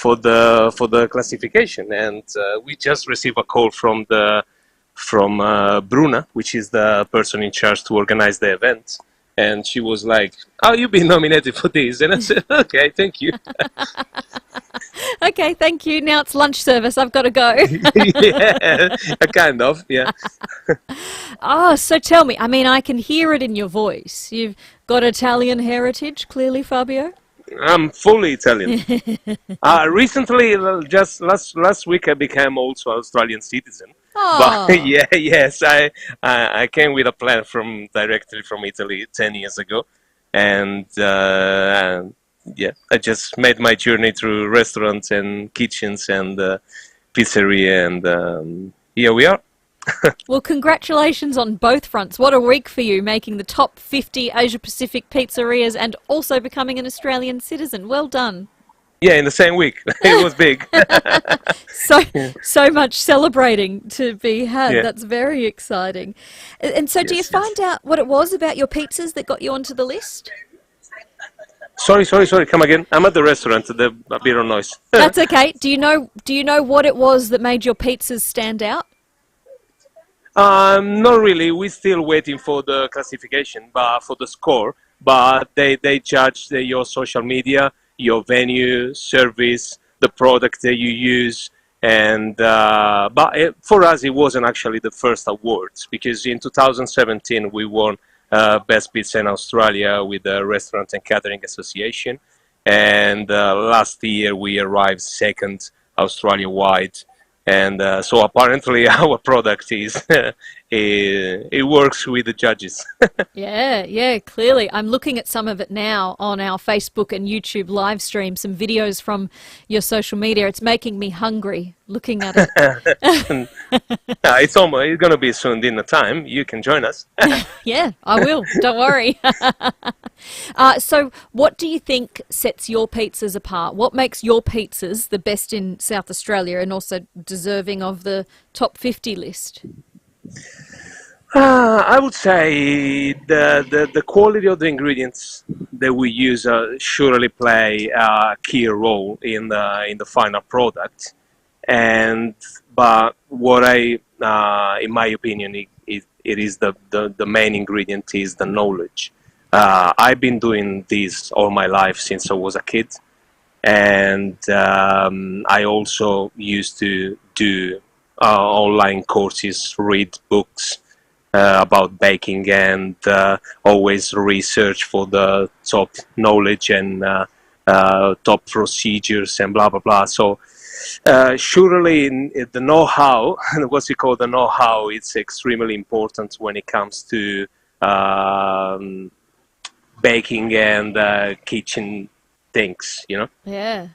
S3: the classification, and we just received a call from Bruna, which is the person in charge to organize the event, and she was like, "Oh, you've been nominated for this," and I said, "Okay, thank you."
S17: Okay, thank you. Now it's lunch service. I've got to go.
S3: Yeah, kind of, yeah.
S17: Oh, so tell me. I mean, I can hear it in your voice. You've got Italian heritage, clearly, Fabio.
S3: I'm fully Italian. Recently, just last week, I became also Australian citizen.
S17: Oh.
S3: But yes, I came with a plan directly from Italy 10 years ago, and I just made my journey through restaurants and kitchens and pizzeria, and here we are.
S17: Well, congratulations on both fronts. What a week for you, making the top 50 Asia-Pacific pizzerias and also becoming an Australian citizen. Well done.
S3: Yeah, in the same week. It was big.
S17: So much celebrating to be had.
S3: Yeah.
S17: That's very exciting. And so do you find out what it was about your pizzas that got you onto the list?
S3: Sorry. Come again. I'm at the restaurant. There's a bit of noise.
S17: That's okay. Do you know what it was that made your pizzas stand out?
S3: Not really. We're still waiting for the classification, but for the score. But they judge your social media, your venue, service, the product that you use, and for us it wasn't actually the first awards, because in 2017 we won Best Pizza in Australia with the Restaurant and Catering Association, and last year we arrived second Australia-wide. And so apparently our product it works with the judges.
S17: Yeah, clearly. I'm looking at some of it now on our Facebook and YouTube live stream, some videos from your social media. It's making me hungry looking at it.
S3: It's going to be soon dinner time. You can join us.
S17: Yeah, I will. Don't worry. So what do you think sets your pizzas apart? What makes your pizzas the best in South Australia and also deserving of the top 50 list?
S3: I would say the quality of the ingredients that we use surely play a key role in the final product. But what in my opinion, it is the main ingredient is the knowledge. I've been doing this all my life since I was a kid, and I also used to do online courses, read books about baking, and always research for the top knowledge and top procedures and blah blah blah. So surely the know-how, what we call the know-how, it's extremely important when it comes to baking and kitchen things, you know?
S17: Yeah.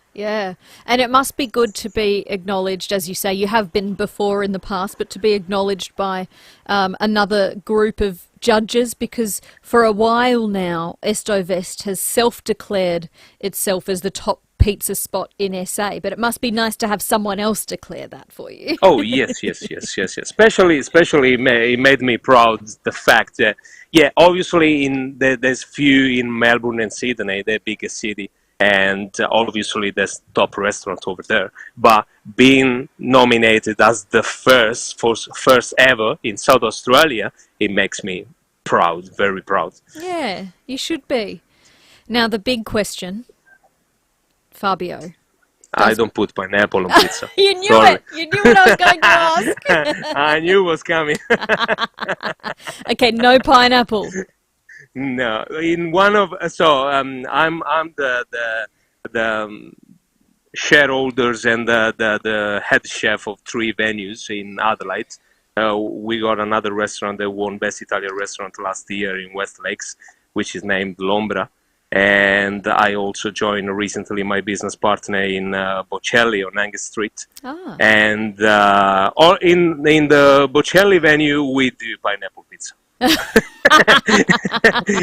S17: And it must be good to be acknowledged, as you say, you have been before in the past, but to be acknowledged by another group of judges, because for a while now, Estovest has self-declared itself as the top pizza spot in SA, but it must be nice to have someone else declare that for you.
S3: Oh, yes. Especially it made me proud, the fact that, obviously there's few in Melbourne and Sydney, the biggest city, and obviously there's top restaurant over there. But being nominated as the first ever in South Australia, it makes me proud, very proud.
S17: Yeah, you should be. Now the big question, Fabio.
S3: I don't put pineapple on pizza.
S17: You knew it. You knew what I was going to ask.
S3: I knew it was coming.
S17: Okay, no pineapple.
S3: No, in one of I'm the shareholders and the head chef of 3 venues in Adelaide. We got another restaurant that won Best Italian Restaurant last year in West Lakes, which is named L'Ombra. And I also joined recently my business partner in Bocelli on Angus Street. And in the Bocelli venue, we do pineapple pizza.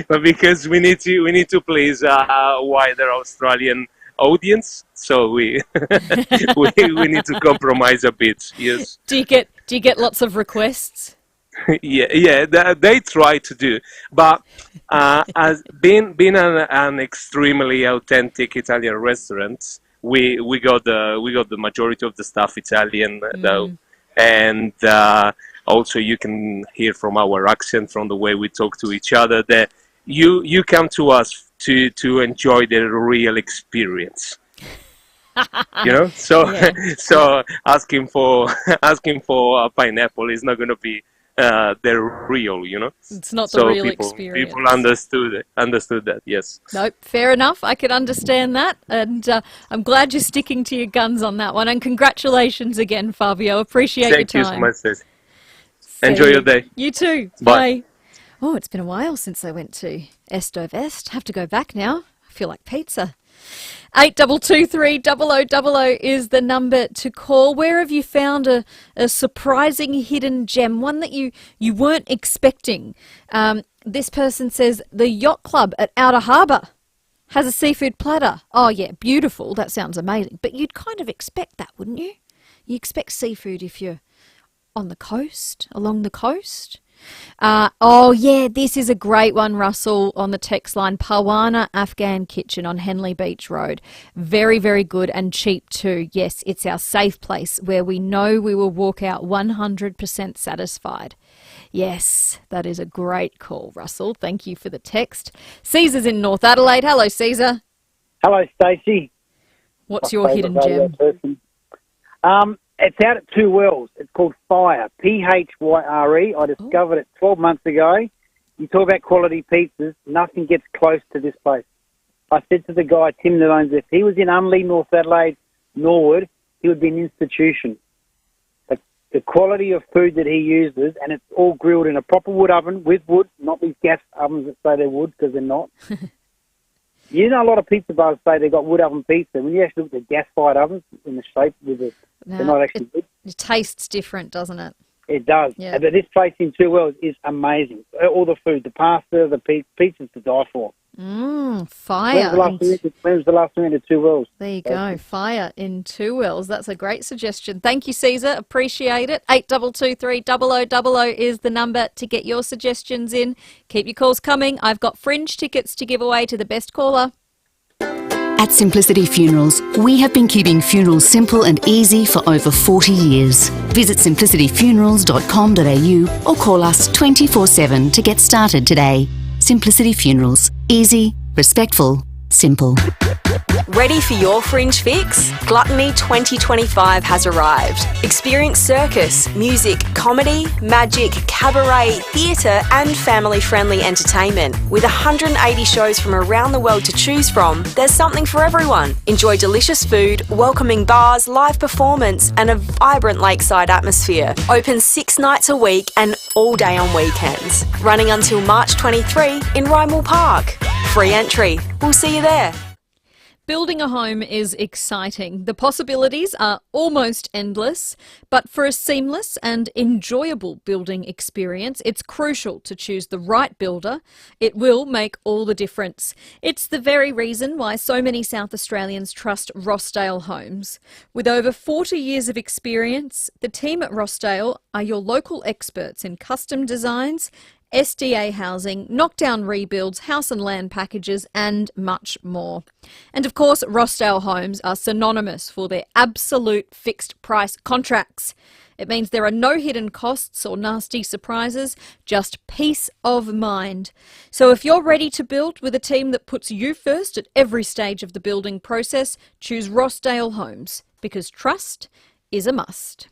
S3: But because we need to please a wider Australian audience, so we we need to compromise a bit. Yes.
S17: Do you get lots of requests?
S3: Yeah, they try to do, but as being an extremely authentic Italian restaurant, we got the majority of the staff Italian, though, and also you can hear from our accent, from the way we talk to each other, that you come to us to enjoy the real experience. So asking for a pineapple is not going to be the real,
S17: It's not the real experience.
S3: People understood that, yes.
S17: No, fair enough. I could understand that, and I'm glad you're sticking to your guns on that one. And congratulations again, Fabio. Appreciate your time.
S3: Thank you so much, Stacey. Enjoy your day.
S17: You too.
S3: Bye.
S17: Oh, it's been a while since I went to Est of Est. Have to go back now. I feel like pizza. 8223 0000 is the number to call. Where have you found a surprising hidden gem, one that you weren't expecting? This person says the yacht club at Outer Harbour has a seafood platter. Oh yeah, beautiful. That sounds amazing. But you'd kind of expect that, wouldn't you? You expect seafood if you're on the coast, along the coast. Oh yeah, this is a great one, Russell, on the text line. Parwana Afghan Kitchen on Henley Beach Road. Very, very good and cheap too. Yes, it's our safe place where we know we will walk out 100% satisfied. Yes, that is a great call, Russell. Thank you for the text. Caesar's in North Adelaide. Hello, Caesar.
S4: Hello, Stacey.
S17: What's your hidden gem?
S4: It's out at Two Wells. It's called FIVEAA, P-H-Y-R-E. I discovered it 12 months ago. You talk about quality pizzas, nothing gets close to this place. I said to the guy, Tim, that owns it, if he was in Unley, North Adelaide, Norwood, he would be an institution. The quality of food that he uses, and it's all grilled in a proper wood oven with wood, not these gas ovens that say they're wood, because they're not. You know, a lot of pizza bars say they've got wood oven pizza. When you actually look at the gas-fired ovens in the shape, they're not actually good.
S17: It tastes different, doesn't it?
S4: It does.
S17: Yeah.
S4: But this place in Two Wells is amazing. All the food, the pasta, the pizzas to die for.
S17: Fire.
S4: When was the last time you went to Two Wells?
S17: There you go. Fire in Two Wells. That's a great suggestion. Thank you, Caesar. Appreciate it. 8223 0000 is the number to get your suggestions in. Keep your calls coming. I've got fringe tickets to give away to the best caller.
S12: At Simplicity Funerals, we have been keeping funerals simple and easy for over 40 years. Visit simplicityfunerals.com.au or call us 24/7 to get started today. Simplicity Funerals. Easy, respectful, simple.
S15: Ready for your fringe fix? Gluttony 2025 has arrived. Experience circus, music, comedy, magic, cabaret, theatre and family-friendly entertainment. With 180 shows from around the world to choose from, there's something for everyone. Enjoy delicious food, welcoming bars, live performance and a vibrant lakeside atmosphere. Open 6 nights a week and all day on weekends. Running until March 23 in Rymal Park. Free entry. We'll see you there.
S17: Building a home is exciting. The possibilities are almost endless, but for a seamless and enjoyable building experience, it's crucial to choose the right builder. It will make all the difference. It's the very reason why so many South Australians trust Rossdale Homes. With over 40 years of experience, the team at Rossdale are your local experts in custom designs, SDA housing, knockdown rebuilds, house and land packages and much more. And of course, Rossdale Homes are synonymous for their absolute fixed price contracts. It means there are no hidden costs or nasty surprises, just peace of mind. So if you're ready to build with a team that puts you first at every stage of the building process, choose Rossdale Homes, because trust is a must.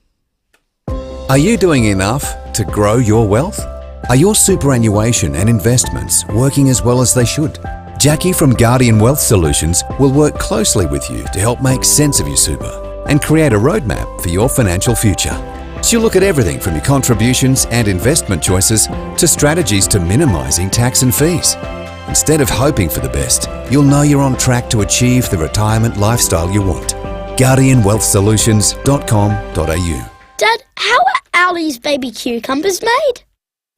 S13: Are you doing enough to grow your wealth? Are your superannuation and investments working as well as they should? Jackie from Guardian Wealth Solutions will work closely with you to help make sense of your super and create a roadmap for your financial future. She'll look at everything from your contributions and investment choices to strategies to minimising tax and fees. Instead of hoping for the best, you'll know you're on track to achieve the retirement lifestyle you want. GuardianWealthSolutions.com.au.
S20: Dad, how are Ali's baby cucumbers made?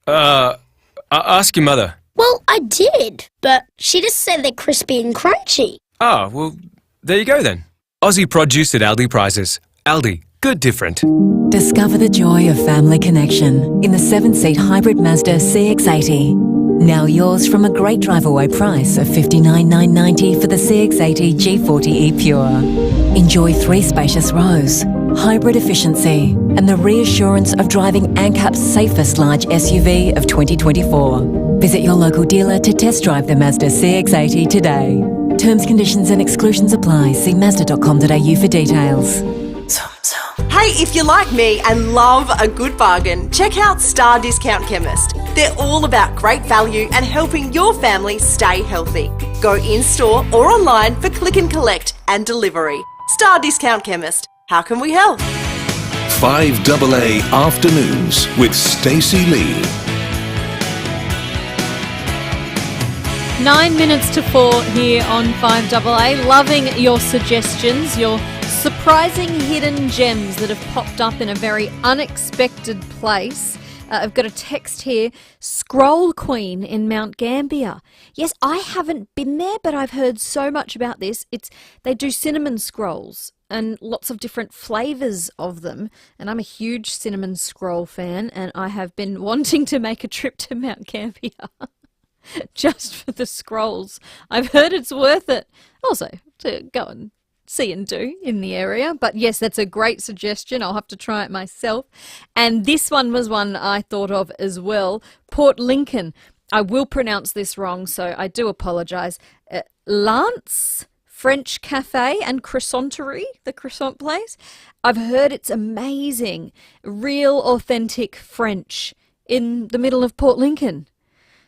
S21: Ask your mother.
S20: Well, I did, but she just said they're crispy and crunchy.
S21: Oh, well, there you go then. Aussie produce at Aldi prices. Aldi, good different.
S22: Discover the joy of family connection in the 7-seat hybrid Mazda CX-80. Now yours from a great drive-away price of $59,990 for the CX-80 G40E Pure. Enjoy 3 spacious rows, hybrid efficiency, and the reassurance of driving ANCAP's safest large SUV of 2024. Visit your local dealer to test drive the Mazda CX-80 today. Terms, conditions and exclusions apply. See mazda.com.au for details.
S1: Hey, if you're like me and love a good bargain, check out Star Discount Chemist. They're all about great value and helping your family stay healthy. Go in-store or online for click and collect and delivery. Star Discount Chemist. How can we help?
S9: 5AA Afternoons with Stacey Lee.
S17: 9 minutes to 4 here on 5AA. Loving your suggestions, your surprising hidden gems that have popped up in a very unexpected place. I've got a text here. Scroll Queen in Mount Gambier. Yes, I haven't been there, but I've heard so much about this. They do cinnamon scrolls and lots of different flavours of them. And I'm a huge cinnamon scroll fan, and I have been wanting to make a trip to Mount Gambier just for the scrolls. I've heard it's worth it. Also, to go and see and do in the area. But yes, that's a great suggestion. I'll have to try it myself. And this one was one I thought of as well. Port Lincoln. I will pronounce this wrong, so I do apologise. Lance French Cafe and Croissanterie, the croissant place. I've heard it's amazing. Real authentic French in the middle of Port Lincoln.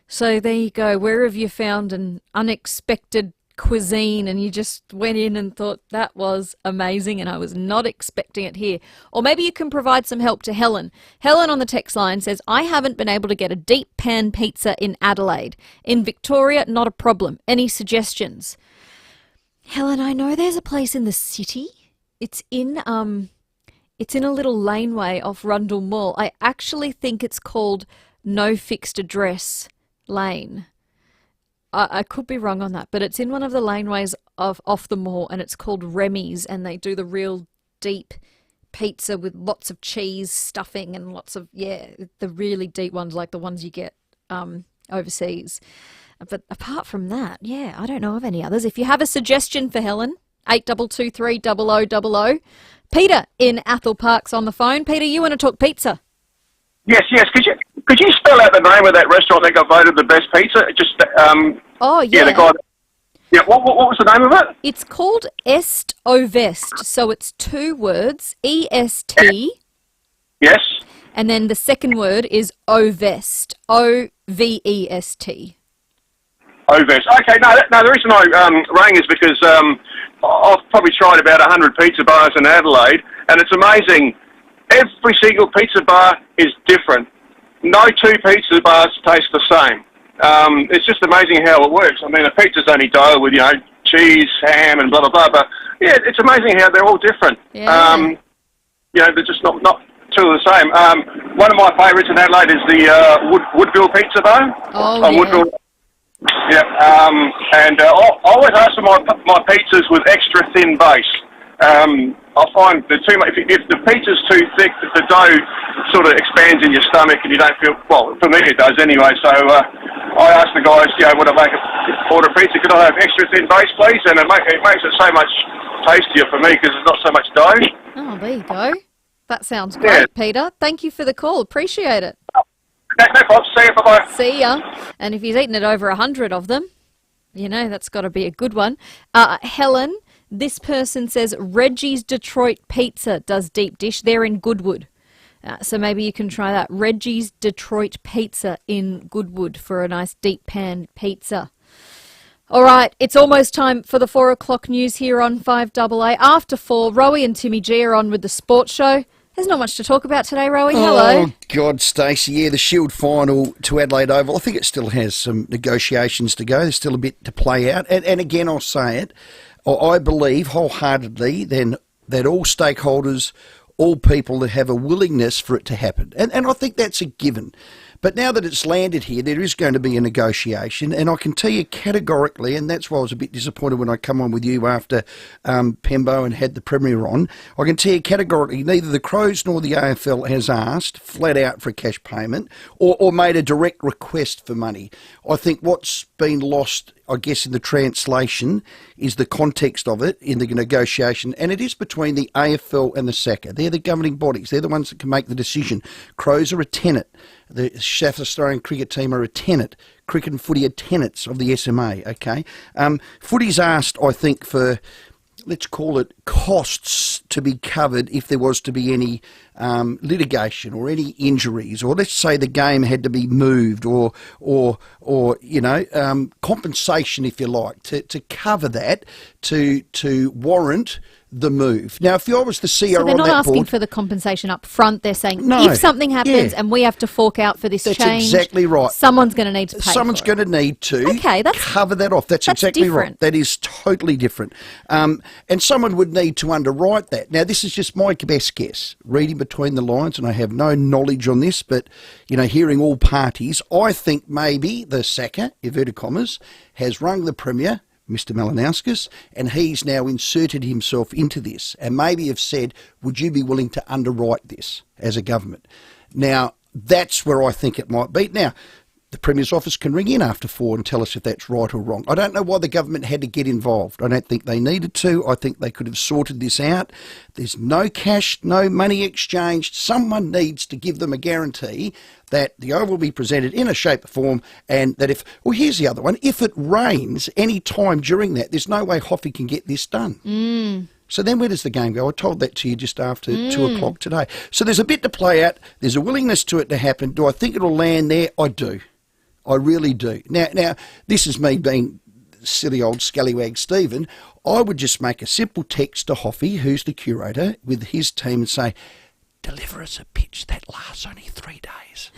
S17: So there you go. Where have you found an unexpected cuisine and you just went in and thought that was amazing and I was not expecting it here? Or maybe you can provide some help to Helen. Helen on the text line says, I haven't been able to get a deep pan pizza in Adelaide. In Victoria, not a problem. Any suggestions? Helen, I know there's a place in the city. It's in a little laneway off Rundle Mall. I actually think it's called No Fixed Address Lane. I could be wrong on that, but it's in one of the laneways off the mall, and it's called Remy's, and they do the real deep pizza with lots of cheese, stuffing, and lots of, the really deep ones like the ones you get overseas. But apart from that, I don't know of any others. If you have a suggestion for Helen, 8223 0000. Peter in Athol Park's on the phone. Peter, you want to talk pizza?
S6: Yes. Could you spell out the name of that restaurant that got voted the best pizza? Just
S17: oh yeah.
S6: The guy. Yeah. What was the name of it?
S17: It's called Est Ovest. So it's 2 words, EST.
S6: Yes.
S17: And then the second word is Ovest, OVEST.
S6: Ovest. Okay. No. The reason I rang is because I've probably tried about 100 pizza bars in Adelaide, and it's amazing. Every single pizza bar is different. No 2 pizza bars taste the same. It's just amazing how it works. I mean, a pizza's only dough with, cheese, ham, and blah, blah, blah. But, it's amazing how they're all different.
S17: Yeah.
S6: They're just not 2 of the same. One of my favourites in Adelaide is the Woodville Pizza Bar.
S17: Oh, yeah.
S6: Woodville. Yeah. And I always ask for my pizzas with extra thin base. I find that if the pizza's too thick, the dough sort of expands in your stomach and you don't feel, well, for me it does anyway. So I ask the guys, when I order pizza, could I have extra thin base, please? And it makes it so much tastier for me because there's not so much dough.
S17: Oh, there you go. That sounds great, Peter. Thank you for the call. Appreciate it.
S6: No problem. See you. Bye-bye.
S17: See ya. And if he's eaten it over 100 of them, that's got to be a good one. Helen, this person says Reggie's Detroit Pizza does deep dish. They're in Goodwood. So maybe you can try that. Reggie's Detroit Pizza in Goodwood for a nice deep pan pizza. All right, it's almost time for the 4 o'clock news here on 5AA. After 4, Rowie and Timmy G are on with the sports show. There's not much to talk about today, Rowie. Hello.
S7: Oh, God, Stacey. Yeah, the Shield final to Adelaide Oval. I think it still has some negotiations to go. There's still a bit to play out. And again, I'll say it. I believe wholeheartedly then that all stakeholders, all people that have a willingness for it to happen. And I think that's a given. But now that it's landed here, there is going to be a negotiation. And I can tell you categorically, and that's why I was a bit disappointed when I come on with you after Pembo and had the Premier on, I can tell you categorically neither the Crows nor the AFL has asked flat out for a cash payment or made a direct request for money. I think what's been lost I guess, in the translation is the context of it in the negotiation, and it is between the AFL and the SACA. They're the governing bodies. They're the ones that can make the decision. Crows are a tenant. The South Australian cricket team are a tenant. Cricket and footy are tenants of the SMA, okay? Footy's asked, I think, for, let's call it, costs to be covered if there was to be any litigation or any injuries, or let's say the game had to be moved, or compensation, if you like, to cover that, to warrant the move. Now, if I was the CEO on that board... So
S17: they're not asking for the compensation up front. They're saying,
S7: no,
S17: if something happens and we have to fork out for this change...
S7: That's exactly right.
S17: Someone's going to need to pay
S7: Someone's going to need to cover that off. That's exactly
S17: different.
S7: Right. That is totally different. And someone would need to underwrite that. Now, this is just my best guess, reading between the lines, and I have no knowledge on this, but, hearing all parties, I think maybe the SACA, inverted commas, has rung the Premier, Mr. Malinauskas, and he's now inserted himself into this, and maybe have said, would you be willing to underwrite this as a government? Now, that's where I think it might be. Now, the Premier's office can ring in after 4 and tell us if that's right or wrong. I don't know why the government had to get involved. I don't think they needed to. I think they could have sorted this out. There's no cash, no money exchanged. Someone needs to give them a guarantee that the Oval will be presented in a shape or form, and that here's the other one, if it rains any time during that, there's no way Hoffy can get this done. So then where does the game go? I told that to you just after 2 o'clock today. So there's a bit to play out. There's a willingness to it to happen. Do I think it'll land there? I do. I really do. Now, this is me being silly old scallywag Stephen. I would just make a simple text to Hoffy, who's the curator, with his team and say, deliver us a pitch that lasts only 3 days.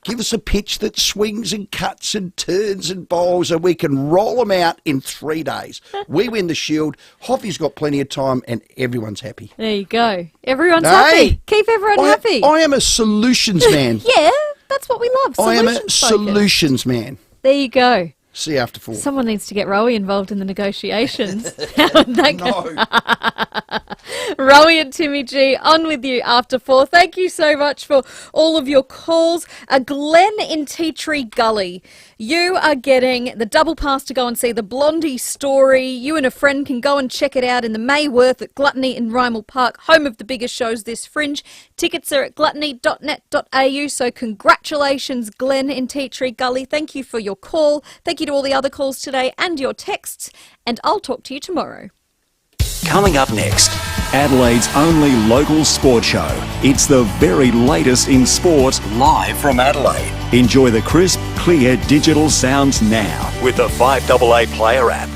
S7: Give us a pitch that swings and cuts and turns and bowls, and we can roll them out in 3 days. We win the Shield. Hoffy's got plenty of time, and everyone's happy.
S17: There you go. Everyone's happy. Keep everyone happy.
S7: I am a solutions man.
S17: Yeah, that's what we love.
S7: I am a solutions man.
S17: There you go.
S7: See you after 4.
S17: Someone needs to get Rowie involved in the negotiations. No. Rowie and Timmy G, on with you after 4. Thank you so much for all of your calls. Glenn in Tea Tree Gully, you are getting the double pass to go and see the Blondie story. You and a friend can go and check it out in the Mayworth at Gluttony in Rymel Park, home of the biggest shows this fringe. Tickets are at gluttony.net.au, so congratulations, Glenn in Tea Tree Gully. Thank you for your call. Thank you to all the other calls today and your texts, and I'll talk to you tomorrow.
S8: Coming up next, Adelaide's only local sport show. It's the very latest in sport, live from Adelaide. Enjoy the crisp, clear digital sounds now with the FIVEAA Player app.